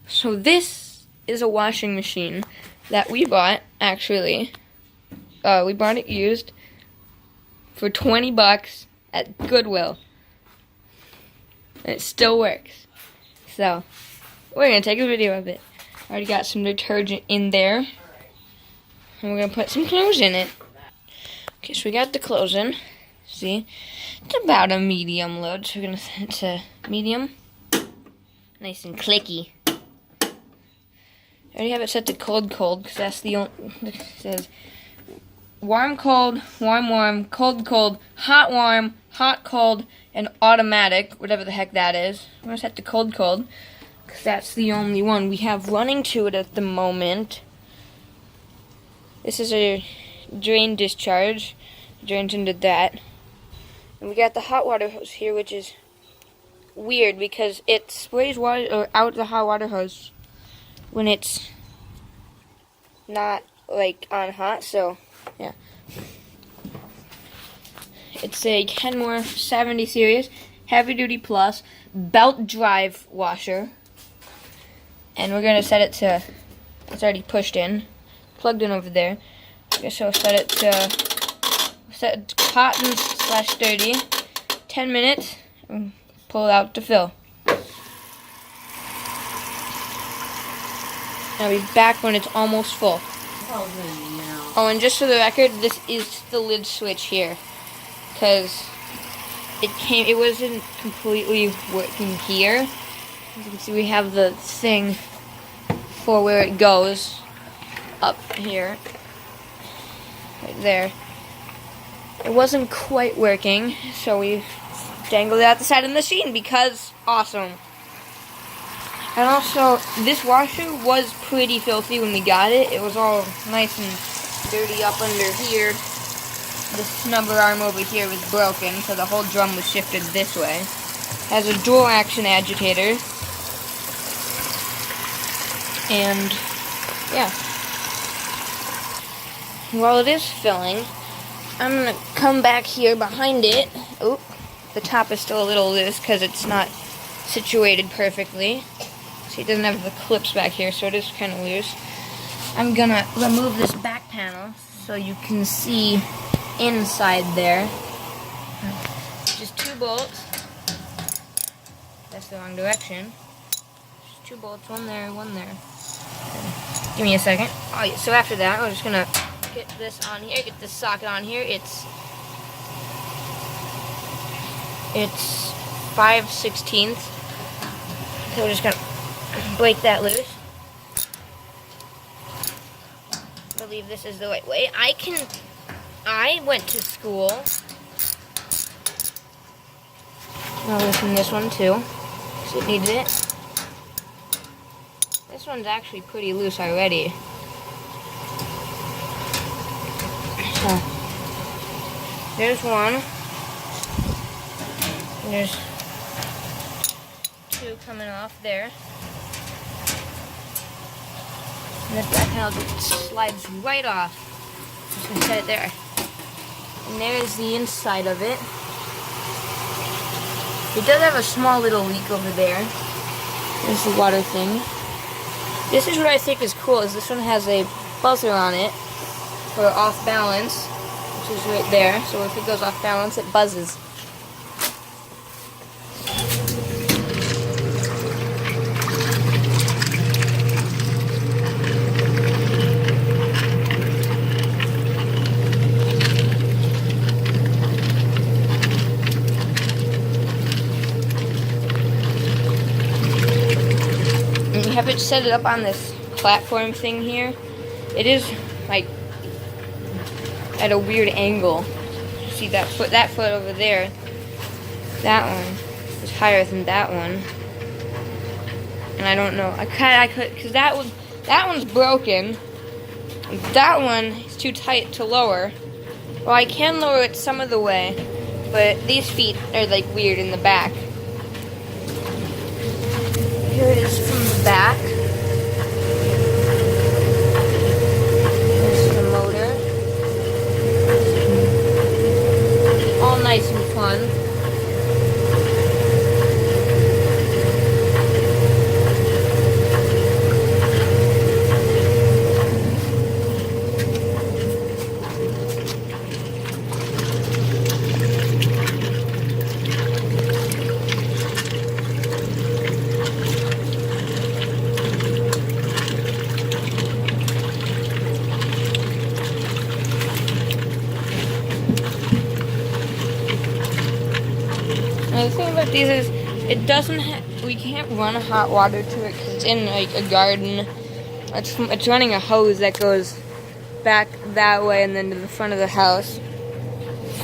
So this is a washing machine that we bought, actually. We bought it used for $20 at Goodwill. And it still works. So, we're going to take a video of it. Already got some detergent in there. And we're going to put some clothes in it. Okay, so we got the clothes in. See? It's about a medium load, so we're going to set it to medium. Nice and clicky. I already have it set to cold, because that's the only, it says warm, cold, cold, hot, cold, and automatic, whatever the heck that is. I'm going to set to cold, because that's the only one we have running to it at the moment. This is a drain discharge. Drains into that. And we got the hot water hose here, which is weird because it sprays water out the hot water hose when it's not like on hot, so yeah. It's a Kenmore 70 series heavy duty plus belt drive washer, and we're gonna set it to, it's already pushed in, plugged in over there. I guess I'll set it to cotton / dirty, 10 minutes, and pull it out to fill. I'll be back when it's almost full. Oh, and just for the record, this is the lid switch here, because it wasn't completely working here. As you can see, we have the thing for where it goes up here, right there. It wasn't quite working, so we dangled it out the side of the machine because awesome. And also, this washer was pretty filthy when we got it. It was all nice and dirty up under here. The snubber arm over here was broken, so the whole drum was shifted this way. Has a dual action agitator. And, yeah. While it is filling, I'm going to come back here behind it. Oop, the top is still a little loose because it's not situated perfectly. See, it doesn't have the clips back here, so it is kind of loose. I'm going to remove this back panel so you can see inside there. Just 2 bolts. That's the wrong direction. Just 2 bolts, one there, one there. Okay. Give me a second. Oh, yeah, so after that, we're just going to get this on here, get this socket on here. It's 5/16. So we're just going to break that loose. I believe this is the right way. I went to school. I'll loosen this one too, because it needed it. This one's actually pretty loose already. So, there's one. There's 2 coming off there. And this back panel slides right off. I'm just going to set it there. And there's the inside of it. It does have a small little leak over there. There's the water thing. This is what I think is cool, is this one has a buzzer on it for off balance, which is right there. So if it goes off balance, it buzzes. Have it set it up on this platform thing here. It is like at a weird angle. See that foot over there. That one is higher than that one, and I don't know. I could, because that one's broken. That one is too tight to lower. Well, I can lower it some of the way, but these feet are like weird in the back. Here it is from the back. There's the motor. All nice and fun. Now the thing about these is, it doesn't. We can't run hot water to it because it's in like a garden. It's running a hose that goes back that way and then to the front of the house.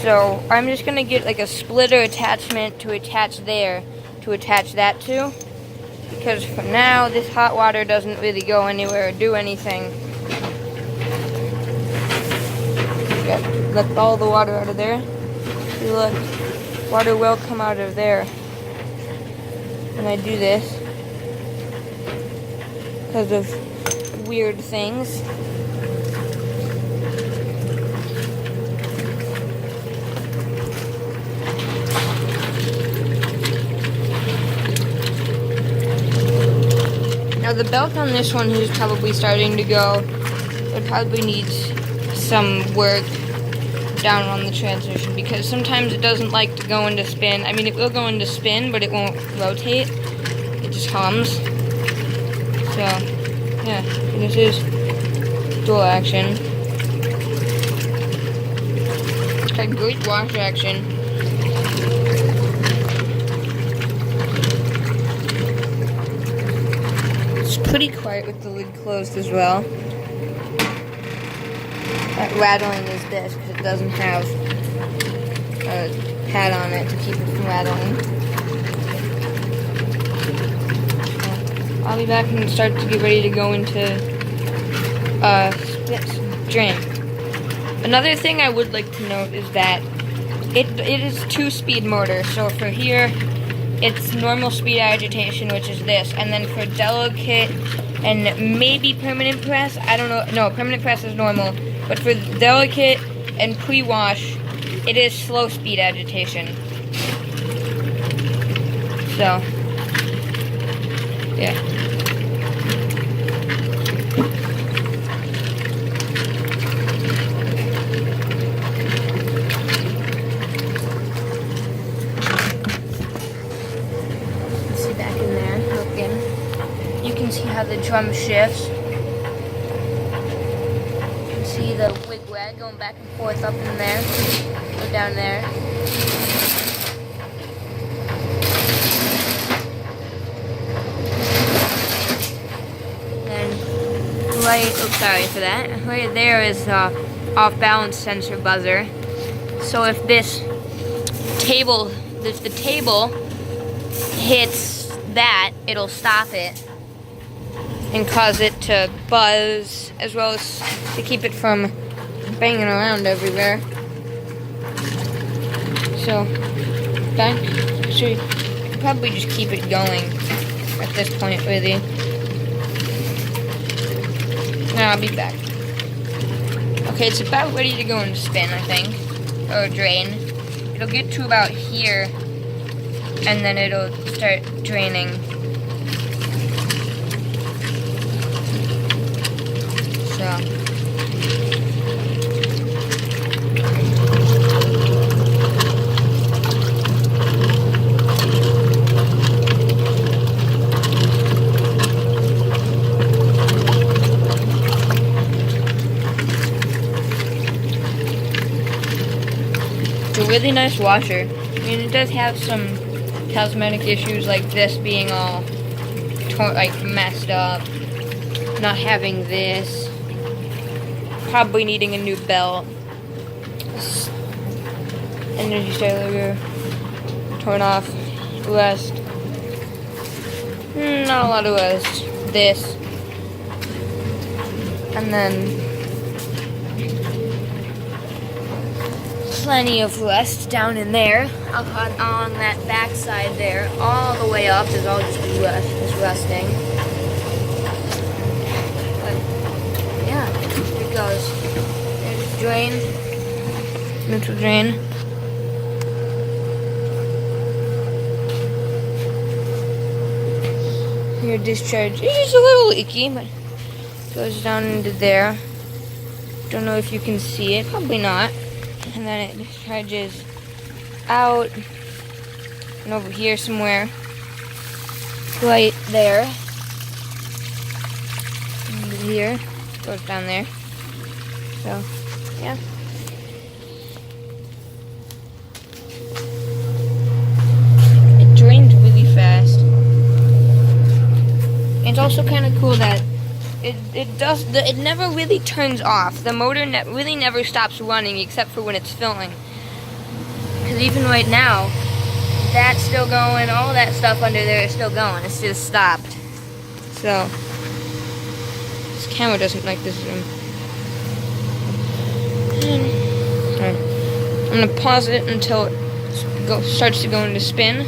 So I'm just gonna get like a splitter attachment to attach there, to attach that to. Because for now, this hot water doesn't really go anywhere or do anything. Let all the water out of there. See, look, water will come out of there when I do this because of weird things. Now the belt on this one is probably starting to go. It probably needs some work down on the transmission because sometimes it doesn't like to go into spin. I mean, it will go into spin, but it won't rotate. It just hums. So, yeah, this is dual action. It's got great wash action. It's pretty quiet with the lid closed as well. That rattling is this because it doesn't have a pad on it to keep it from rattling. So I'll be back and start to get ready to go into drain. Another thing I would like to note is that it is 2-speed motor. So for here, it's normal speed agitation, which is this, and then for delicate and maybe permanent press, I don't know. No, permanent press is normal. But for delicate and pre-wash, it is slow speed agitation. So, yeah. See back in there, looking. You can see how the drum shifts. See the wig-wag going back and forth up in there, go down there. And right, oh sorry for that, right there is off-balance sensor buzzer. So if this table, if the table hits that, it'll stop it and cause it to buzz, as well as to keep it from banging around everywhere. So, that should probably just keep it going at this point, really. Now I'll be back. Okay, it's about ready to go into spin, I think, or drain. It'll get to about here, and then it'll start draining. So. It's a really nice washer. I mean, it does have some cosmetic issues like this being all messed up, not having this. Probably needing a new belt. Energy failure. Torn off. Rust. Not a lot of rust. This. And then plenty of rust down in there. On that back side there. All the way up is all just rust. Is rusting. Goes. There's drain, neutral drain. Your discharge is just a little leaky, but goes down into there. Don't know if you can see it, probably not. And then it discharges out and over here somewhere, right there. And here goes down there. So, yeah. It's also kind of cool that it never really turns off. The motor really never stops running except for when it's filling. Because even right now, that's still going, all that stuff under there is still going. It's just stopped. So, this camera doesn't like this zoom. Alright. I'm going to pause it until it starts to go into spin.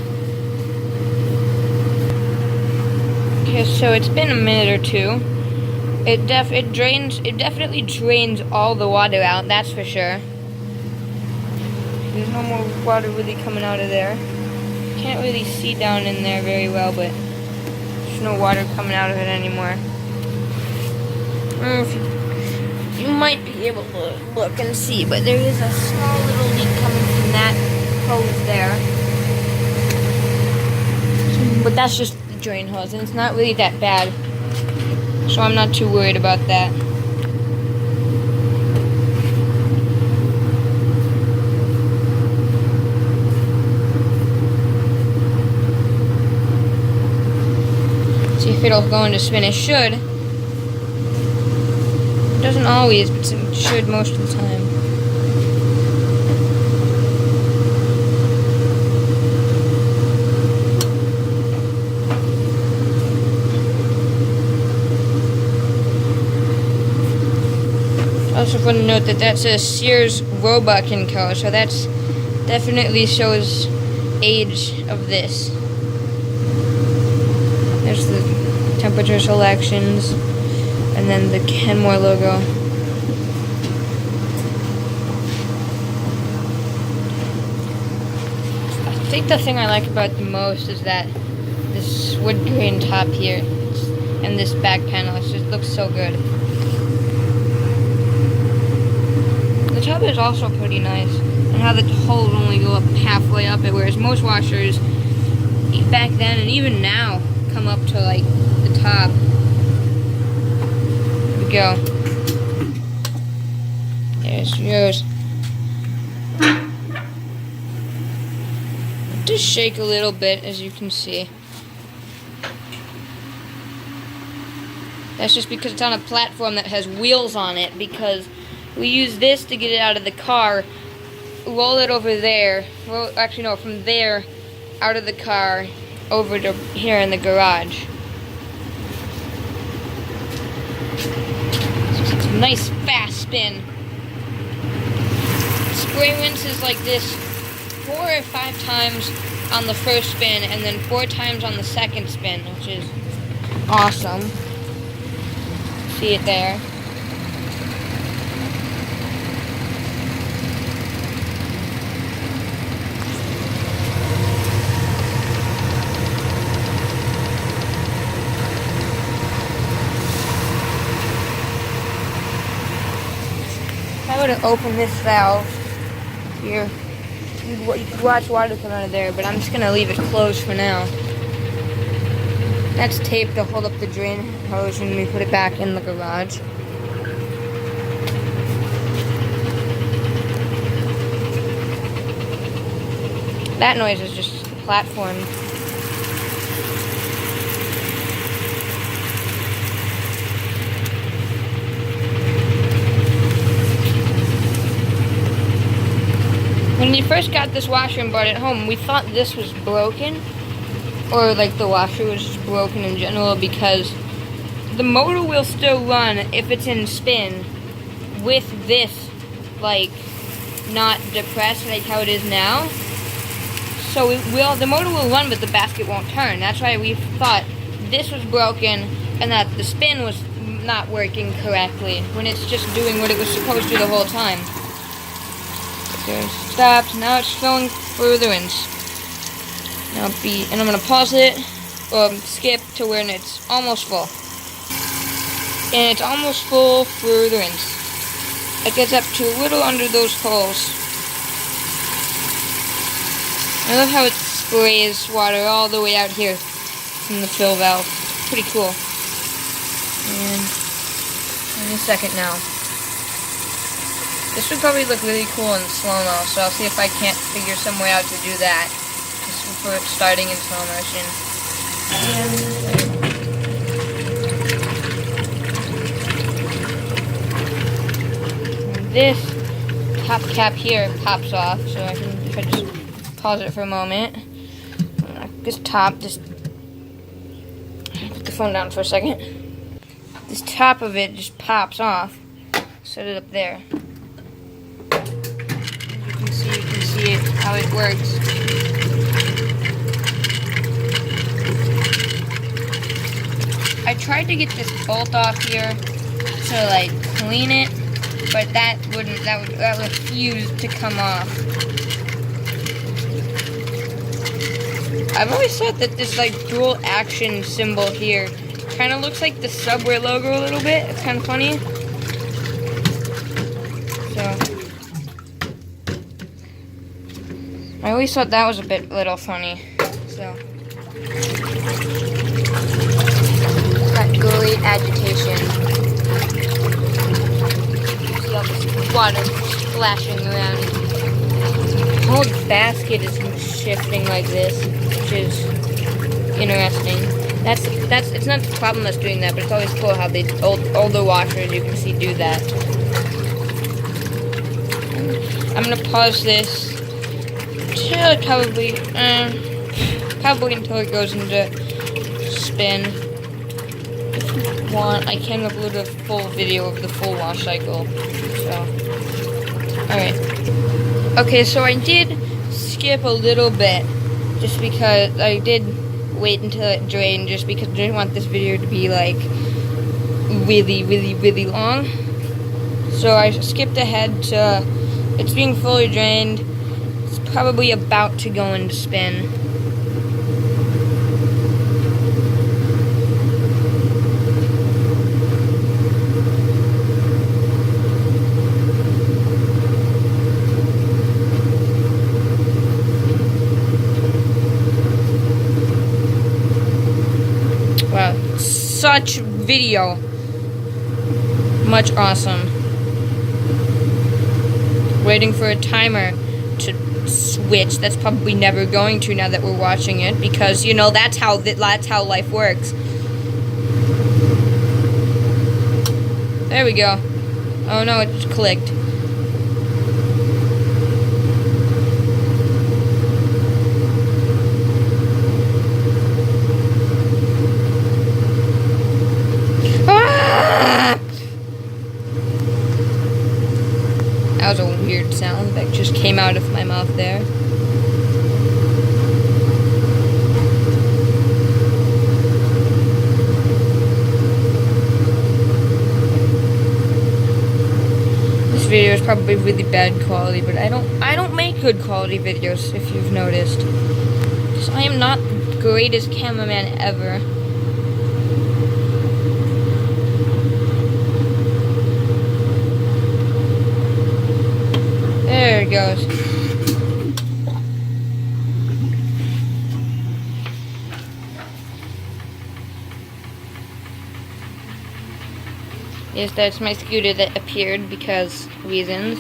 Okay, so it's been a minute or two. It definitely drains all the water out, that's for sure. There's no more water really coming out of there. Can't really see down in there very well, but there's no water coming out of it anymore. You might be able to look and see, but there is a small little leak coming from that hose there. But that's just the drain hose, and it's not really that bad. So I'm not too worried about that. See if it'll go into spin. It should. It doesn't always, but it should most of the time. Also want to note that that's a Sears Roebuck & Co. So that's definitely shows age of this. There's the temperature selections, and then the Kenmore logo. I think the thing I like about it the most is that this wood grain top here and this back panel. It just looks so good. The tub is also pretty nice, and how the holes only go up halfway up it, whereas most washers back then and even now come up to like the top. Here we go. There's yours. It does shake a little bit, as you can see. That's just because it's on a platform that has wheels on it, because we use this to get it out of the car, roll it over there, actually no, from there, out of the car, over to here in the garage. So it's a nice fast spin. Spray rinses like this 4 or 5 times on the first spin, and then 4 times on the second spin, which is awesome. See it there. If I were to open this valve here, you could watch water come out of there, but I'm just going to leave it closed for now. That's tape to hold up the drain hose when we put it back in the garage. That noise is just the platform. When we first got this washer and brought it home, we thought this was broken, or like the washer was just broken in general, because the motor will still run if it's in spin with this like not depressed like how it is now. So the motor will run, but the basket won't turn. That's why we thought this was broken and that the spin was not working correctly when it's just doing what it was supposed to the whole time. It stopped. Now it's filling further in. And I'm gonna pause it, skip to when it's almost full. And it's almost full further in. It gets up to a little under those holes. I love how it sprays water all the way out here from the fill valve. It's pretty cool. And in a second now. This would probably look really cool in slow-mo, so I'll see if I can't figure some way out to do that. Just for starting in slow motion. this top cap here pops off, so I can, if I just pause it for a moment. This top, just put the phone down for a second. This top of it just pops off. Set it up there. You can see it, how it works. I tried to get this bolt off here to like clean it, but that refused to come off. I've always thought that this like dual action symbol here kind of looks like the Subway logo a little bit. It's kind of funny. So I always thought that was a little funny. So got great agitation. See all this water splashing around. The whole basket is shifting like this, which is interesting. It's not the problem that's doing that, but it's always cool how these older washers, you can see, do that. I'm gonna pause this till probably until it goes into spin. If you want, I can upload a full video of the full wash cycle. So, alright. Okay, so I did skip a little bit, just because I did wait until it drained, just because I didn't want this video to be like really long. So I skipped ahead to it's being fully drained. It's probably about to go into spin. Wow, such video. Much awesome. Waiting for a timer to switch. That's probably never going to now that we're watching it, because you know that's how life works. There we go. Oh no, it just clicked. That was a weird sound that just came out of my mouth there. This video is probably really bad quality, but I don't make good quality videos, if you've noticed. Because I am not the greatest cameraman ever. There it goes. Yes, that's my scooter that appeared because reasons.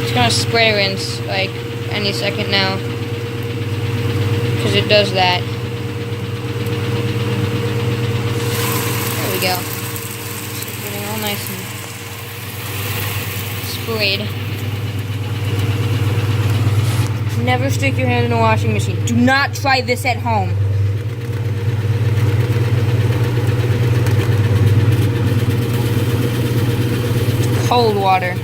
It's gonna spray rinse like any second now. Because it does that. There we go. It's getting all nice and sprayed. Never stick your hand in a washing machine. Do not try this at home. Cold water.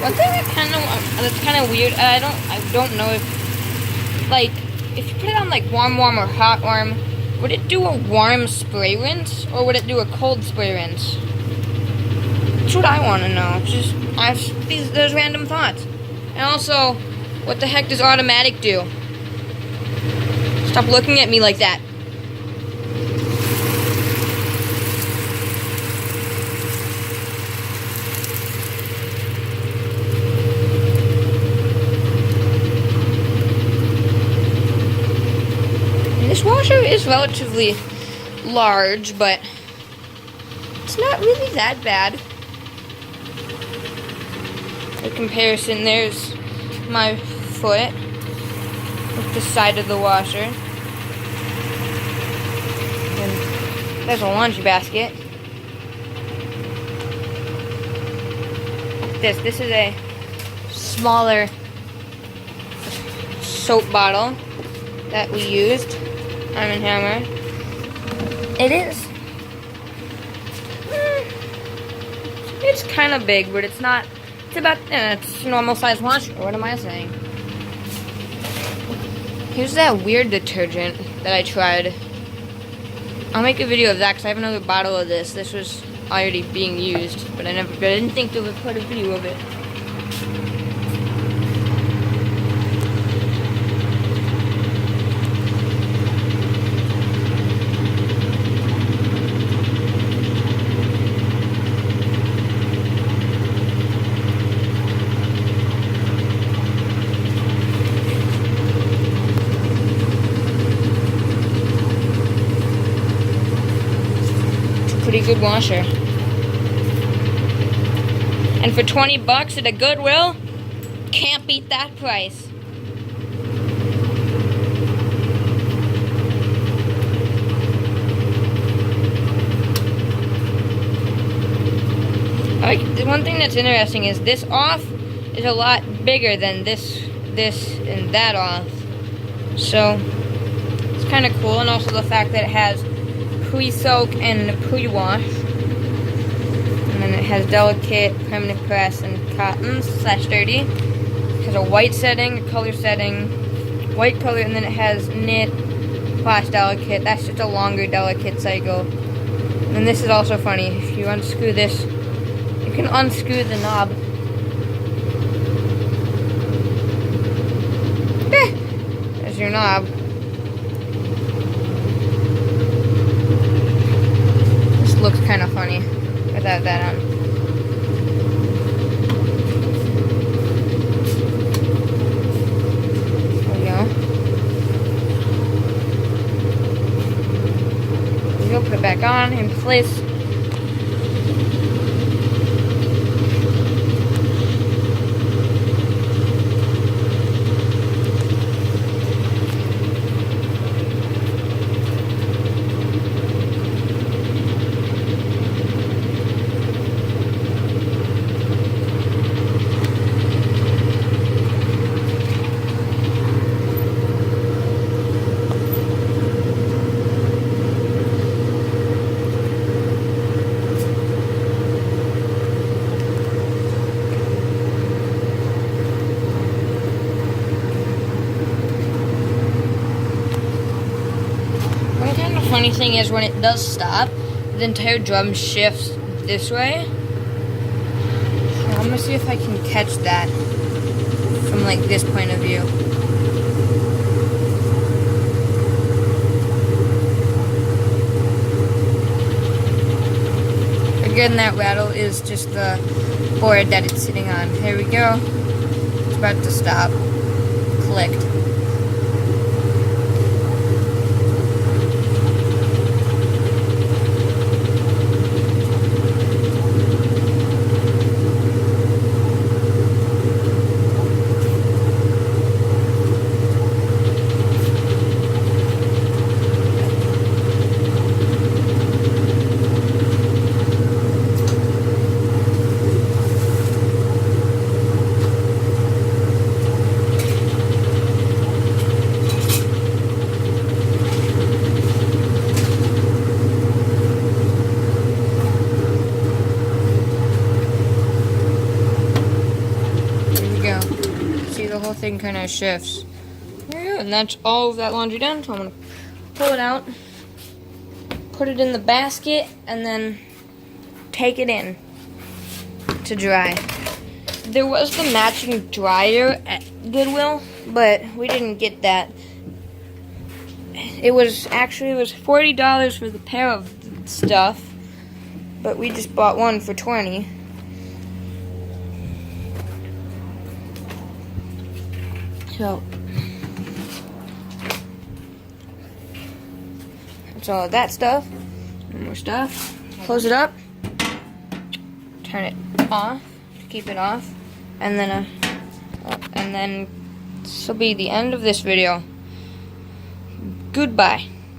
One thing that's kind of weird. I don't know if, like, if you put it on like warm or hot warm, would it do a warm spray rinse or would it do a cold spray rinse? That's what I want to know. Just those random thoughts. And also, what the heck does automatic do? Stop looking at me like that. This washer is relatively large, but it's not really that bad. For comparison, there's my foot with the side of the washer. And there's a laundry basket. This is a smaller soap bottle that we used, Arm & Hammer. It is, it's kind of big, but it's not, it's about, it's a normal size washer. What am I saying? Here's that weird detergent that I tried. I'll make a video of that because I have another bottle of this. This was already being used, but I didn't think to record a video of it. Pretty good washer. And for 20 bucks at a Goodwill, can't beat that price. The one thing that's interesting is this off is a lot bigger than this and that off. So it's kind of cool, and also the fact that it has pre-soak and pre-wash, and then it has delicate, permanent press, and cotton / dirty. It has a white setting, a color setting, white color, and then it has knit, wash, delicate. That's just a longer delicate cycle. And this is also funny. If you unscrew this, you can unscrew the knob. There's your knob. Looks kind of funny without that on. There we go. There we go, put it back on in place. Funny thing is, when it does stop, the entire drum shifts this way. So I'm gonna see if I can catch that from like this point of view. Again, that rattle is just the board that it's sitting on. Here we go. It's about to stop. Clicked. The whole thing kind of shifts. There you go, and that's all of that laundry done. So I'm gonna pull it out, put it in the basket, and then take it in to dry. There was the matching dryer at Goodwill, but we didn't get that. It was $40 for the pair of stuff, but we just bought one for $20. So that's all of that stuff. No more stuff. Close it up. turn it off, keep it off, and then this will be the end of this video. Goodbye.